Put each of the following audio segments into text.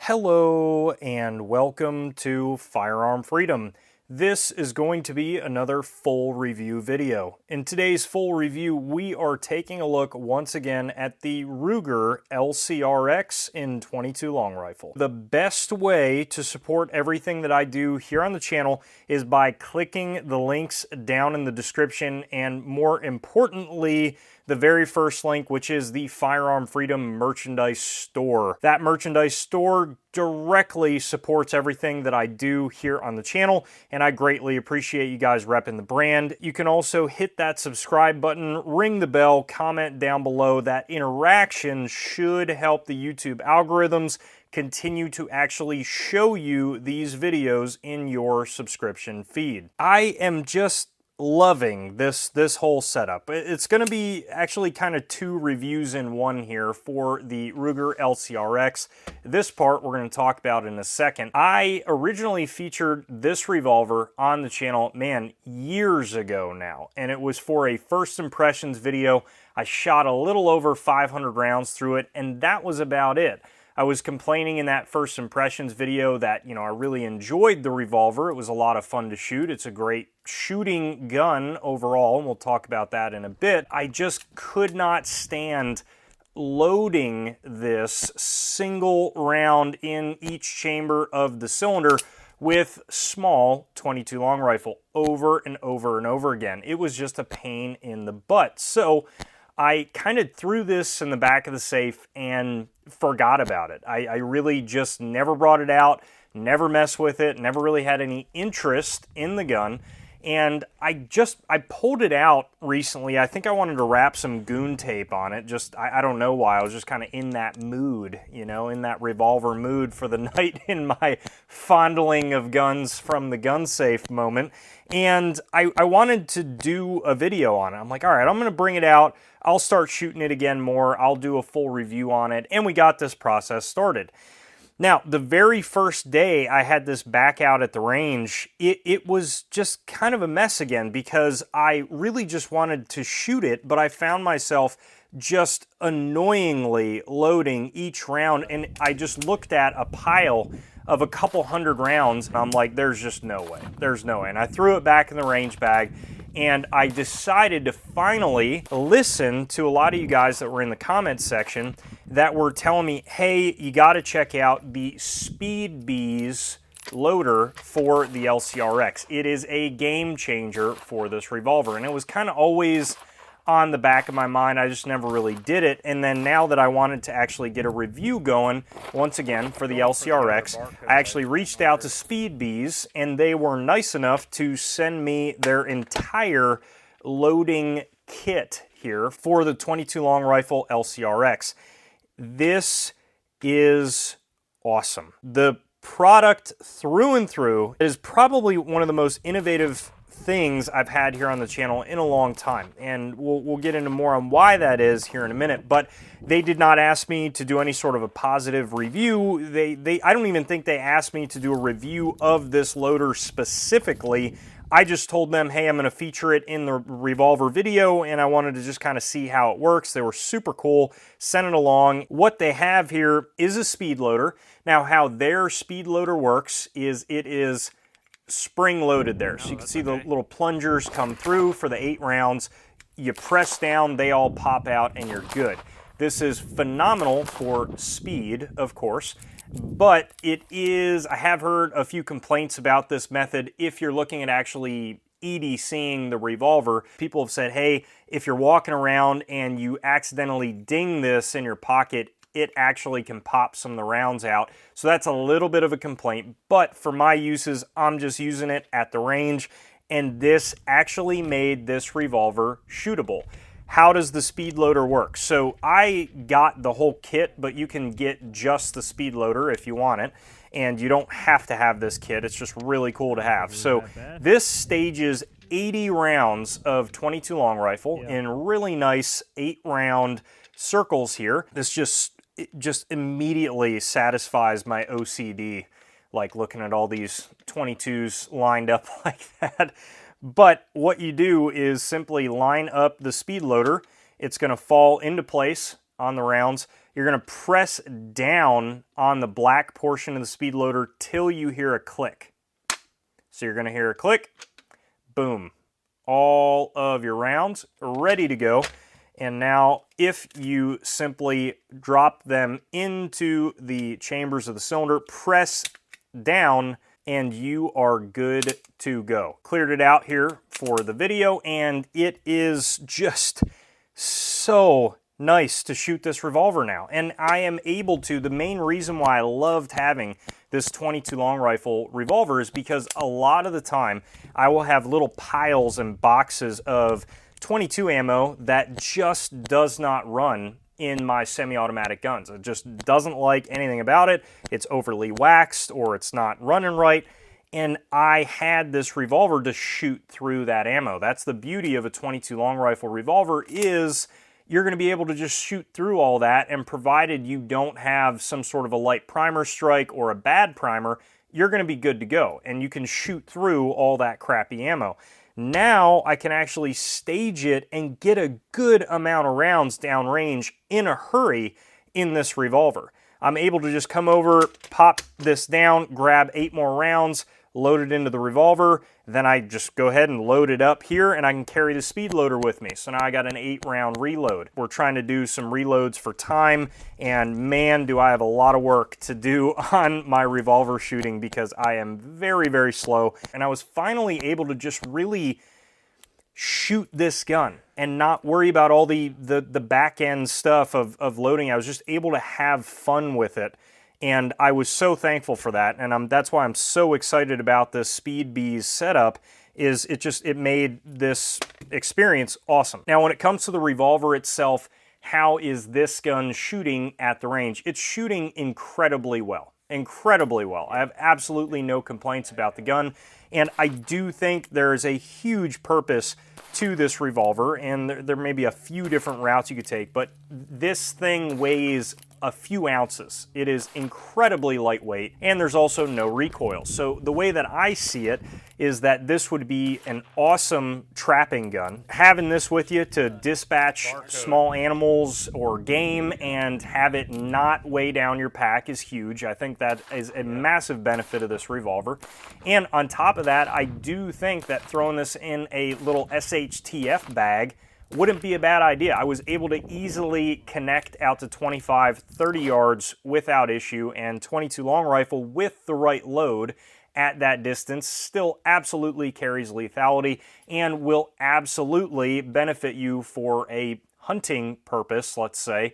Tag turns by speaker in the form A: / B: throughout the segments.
A: Hello and welcome to Firearm Freedom. This is going to be another full review video. In today's full review, we are taking a look once again at the Ruger LCRX in 22 long rifle. The best way to support everything that I do here on the channel is by clicking the links down in the description, and more importantly, the very first link, which is the Firearm Freedom merchandise store. That merchandise store directly supports everything that I do here on the channel, and I greatly appreciate you guys repping the brand. You can also hit that subscribe button, ring the bell, comment down below. That interaction should help the YouTube algorithms continue to actually show you these videos in your subscription feed. I am just loving this whole setup. It's going to be actually kind of two reviews in one here for the Ruger LCRX. This part we're going to talk about in a second. I originally featured this revolver on the channel, man, years ago now, and it was for a first impressions video. I shot a little over 500 rounds through it, and that was about it. I was complaining in that first impressions video that, I really enjoyed the revolver. It was a lot of fun to shoot. It's a great shooting gun overall, and we'll talk about that in a bit. I just could not stand loading this single round in each chamber of the cylinder with small 22 long rifle over and over and over again. It was just a pain in the butt. So I kind of threw this in the back of the safe and forgot about it. I really just never brought it out, never messed with it, never really had any interest in the gun. And I pulled it out recently. I think I wanted to wrap some goon tape on it. I don't know why. I was just kind of in that mood, in that revolver mood for the night in my fondling of guns from the gun safe moment. And I wanted to do a video on it. I'm like, all right, I'm going to bring it out. I'll start shooting it again more. I'll do a full review on it. And we got this process started. Now, the very first day I had this back out at the range, it was just kind of a mess again because I really just wanted to shoot it, but I found myself just annoyingly loading each round, and I just looked at a pile of a couple hundred rounds, and I'm like, there's just no way. There's no way. And I threw it back in the range bag, and I decided to finally listen to a lot of you guys that were in the comments section that were telling me, hey, you got to check out the Speed Bees loader for the LCRX. It is a game changer for this revolver, and it was kind of always on the back of my mind. I just never really did it. And then now that I wanted to actually get a review going, once again, for the LCRX, I actually reached out to Speed Bees, and they were nice enough to send me their entire loading kit here for the 22 long rifle LCRX. This is awesome. The product through and through is probably one of the most innovative things I've had here on the channel in a long time, and we'll get into more on why that is here in a minute. But they did not ask me to do any sort of a positive review. I don't even think they asked me to do a review of this loader specifically. I just told them, hey, I'm going to feature it in the revolver video, and I wanted to just kind of see how it works. They were super cool, sent it along. What they have here is a speed loader. Now, how their speed loader works is it is spring loaded there. So you can see the little plungers come through for the 8 rounds. You press down, they all pop out, and you're good. This is phenomenal for speed, of course, but it is, I have heard a few complaints about this method. If you're looking at actually EDCing the revolver, people have said, hey, if you're walking around and you accidentally ding this in your pocket, it actually can pop some of the rounds out. So that's a little bit of a complaint, but for my uses, I'm just using it at the range, and this actually made this revolver shootable. How does the speed loader work? So I got the whole kit, but you can get just the speed loader if you want it, and you don't have to have this kit. It's just really cool to have. So this stages 80 rounds of 22 long rifle in really nice 8-round circles here. This just immediately satisfies my OCD, like looking at all these 22s lined up like that. But what you do is simply line up the speed loader. It's going to fall into place on the rounds. You're going to press down on the black portion of the speed loader till you hear a click. So you're going to hear a click, boom. All of your rounds ready to go. And now if you simply drop them into the chambers of the cylinder, press down, and you are good to go. Cleared it out here for the video, and it is just so nice to shoot this revolver now. And I am able to, the main reason why I loved having this 22 long rifle revolver is because a lot of the time I will have little piles and boxes of 22 ammo that just does not run in my semi-automatic guns. It just doesn't like anything about it. It's overly waxed or it's not running right. And I had this revolver to shoot through that ammo. That's the beauty of a 22 long rifle revolver, is you're going to be able to just shoot through all that, and provided you don't have some sort of a light primer strike or a bad primer, you're going to be good to go, and you can shoot through all that crappy ammo. Now I can actually stage it and get a good amount of rounds downrange in a hurry in this revolver. I'm able to just come over, pop this down, grab 8 more rounds, load it into the revolver, then I just go ahead and load it up here, and I can carry the speed loader with me. So now I got an 8-round reload. We're trying to do some reloads for time, and man, do I have a lot of work to do on my revolver shooting because I am very, very slow. And I was finally able to just really shoot this gun and not worry about all the back end stuff of loading. I was just able to have fun with it. And I was so thankful for that, and that's why I'm so excited about this Speed Bees setup, is it made this experience awesome. Now when it comes to the revolver itself, how is this gun shooting at the range? It's shooting incredibly well. Incredibly well. I have absolutely no complaints about the gun, and I do think there is a huge purpose to this revolver, and there may be a few different routes you could take, but this thing weighs a few ounces. It is incredibly lightweight, and there's also no recoil. So the way that I see it is that this would be an awesome trapping gun. Having this with you to dispatch small animals or game and have it not weigh down your pack is huge. I think that is a massive benefit of this revolver. And on top of that, I do think that throwing this in a little SHTF bag wouldn't be a bad idea. I was able to easily connect out to 25, 30 yards without issue, and 22 long rifle with the right load at that distance still absolutely carries lethality and will absolutely benefit you for a hunting purpose, let's say,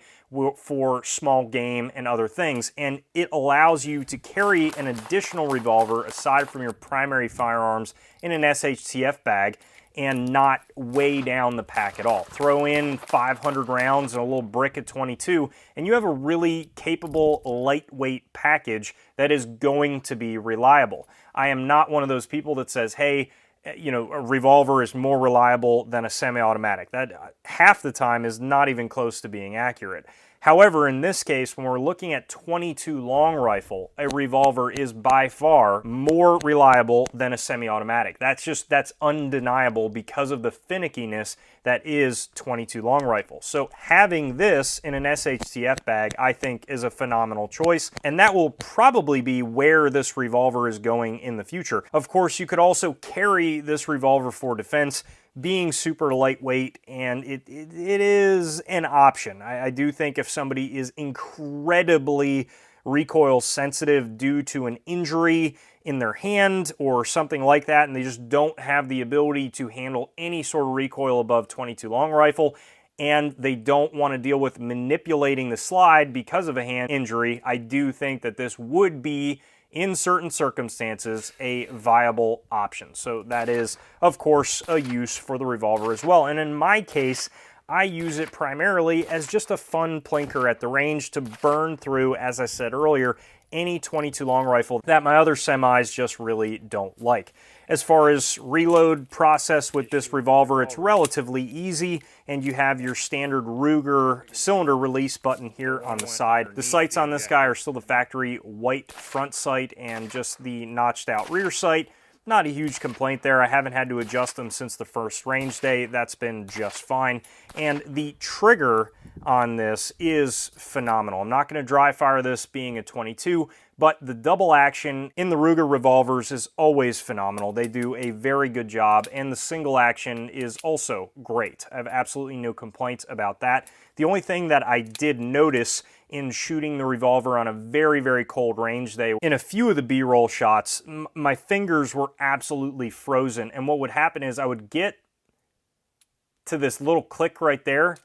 A: for small game and other things. And it allows you to carry an additional revolver aside from your primary firearms in an SHTF bag and not weigh down the pack at all. Throw in 500 rounds and a little brick at 22, and you have a really capable, lightweight package that is going to be reliable. I am not one of those people that says, hey, you know, a revolver is more reliable than a semi-automatic. That half the time is not even close to being accurate. However, in this case, when we're looking at 22 long rifle, a revolver is by far more reliable than a semi-automatic. That's undeniable because of the finickiness that is 22 long rifle. So having this in an SHTF bag, I think, is a phenomenal choice, and that will probably be where this revolver is going in the future. Of course, you could also carry this revolver for defense, being super lightweight, and it is an option. I do think if somebody is incredibly recoil sensitive due to an injury in their hand or something like that, and they just don't have the ability to handle any sort of recoil above 22 long rifle, and they don't want to deal with manipulating the slide because of a hand injury, I do think that this would be, in certain circumstances, a viable option. So that is, of course, a use for the revolver as well. And in my case, I use it primarily as just a fun plinker at the range to burn through, as I said earlier, any 22 long rifle that my other semis just really don't like. As far as reload process with this revolver, it's relatively easy, and you have your standard Ruger cylinder release button here on the side. The sights on this guy are still the factory white front sight and just the notched out rear sight. not a huge complaint there. I haven't had to adjust them since the first range day. That's been just fine. And the trigger on this is phenomenal. I'm not going to dry fire this being a 22, but the double action in the Ruger revolvers is always phenomenal. They do a very good job, and the single action is also great. I have absolutely no complaints about that. The only thing that I did notice in shooting the revolver on a very, very cold range day, in a few of the B-roll shots, my fingers were absolutely frozen, and what would happen is I would get to this little click right there,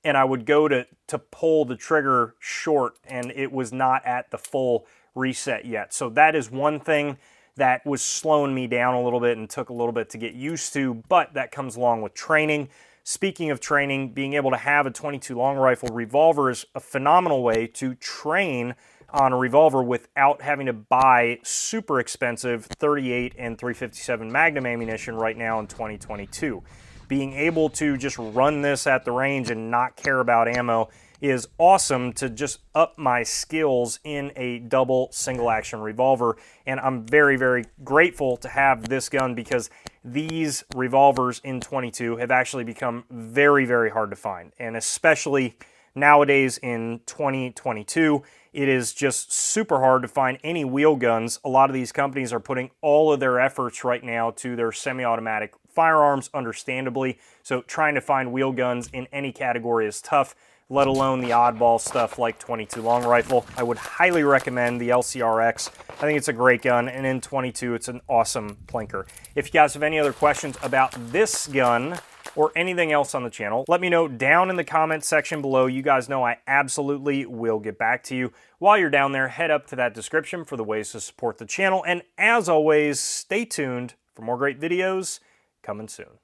A: and I would go to pull the trigger short, and it was not at the full reset yet. So that is one thing that was slowing me down a little bit and took a little bit to get used to, but that comes along with training. Speaking of training, being able to have a 22 long rifle revolver is a phenomenal way to train on a revolver without having to buy super expensive 38 and 357 Magnum ammunition right now in 2022. Being able to just run this at the range and not care about ammo is awesome to just up my skills in a double single action revolver. And I'm very, very grateful to have this gun because these revolvers in 22 have actually become very, very hard to find. And especially nowadays in 2022, it is just super hard to find any wheel guns. A lot of these companies are putting all of their efforts right now to their semi-automatic firearms, understandably. So trying to find wheel guns in any category is tough, let alone the oddball stuff like 22 long rifle. I would highly recommend the LCRX. I think it's a great gun, and in 22, it's an awesome plinker. If you guys have any other questions about this gun or anything else on the channel, let me know down in the comments section below. You guys know I absolutely will get back to you. While you're down there, head up to that description for the ways to support the channel, and as always, stay tuned for more great videos coming soon.